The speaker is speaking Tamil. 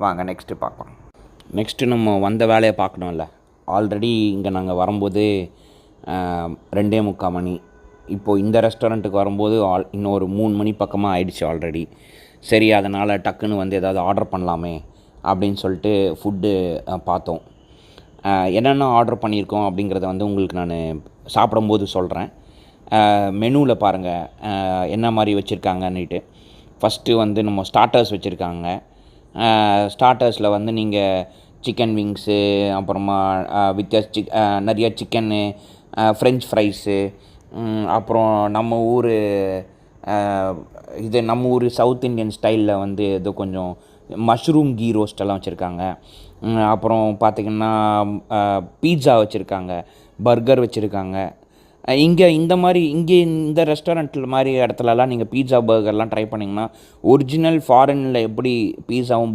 வாங்க நெக்ஸ்ட்டு பார்க்கலாம். நெக்ஸ்ட்டு நம்ம வந்த வேலையை பார்க்கணும்ல. ஆல்ரெடி இங்கே நாங்கள் வரும்போது 2:45 மணி. இப்போது இந்த ரெஸ்டாரண்ட்டுக்கு வரும்போது இன்னும் ஒரு 3 மணி பக்கமாக ஆயிடுச்சு ஆல்ரெடி. சரி, அதனால் டக்குன்னு வந்து எதாவது ஆர்டர் பண்ணலாமே அப்படின்னு சொல்லிட்டு ஃபுட்டு பார்த்தோம். என்னென்ன ஆர்டர் பண்ணியிருக்கோம் அப்படிங்கிறத வந்து உங்களுக்கு நான் சாப்பிடும்போது சொல்கிறேன். மெனுவில் பாருங்கள் என்ன மாதிரி வச்சுருக்காங்கன்னுட்டு. ஃபஸ்ட்டு வந்து நம்ம ஸ்டார்ட்டர்ஸ் வச்சுருக்காங்க. ஸ்டார்ட்டர்ஸில் வந்து நீங்கள் சிக்கன் விங்ஸு, அப்புறமா நிறைய சிக்கன்னு, ஃப்ரெஞ்ச் ஃப்ரைஸு, அப்புறம் நம்ம ஊர் சவுத் இண்டியன் ஸ்டைலில் வந்து ஏதோ கொஞ்சம் மஷ்ரூம் கீ ரோஸ்டெல்லாம் வச்சுருக்காங்க. அப்புறம் பார்த்திங்கன்னா பீட்சா வச்சுருக்காங்க, பர்கர் வச்சுருக்காங்க. இங்கே இந்த ரெஸ்டாரண்ட்டில் மாதிரி இடத்துலலாம் நீங்கள் பீட்சா பர்கர்லாம் ட்ரை பண்ணிங்கன்னா ஒரிஜினல் ஃபாரினில் எப்படி பீட்சாவும்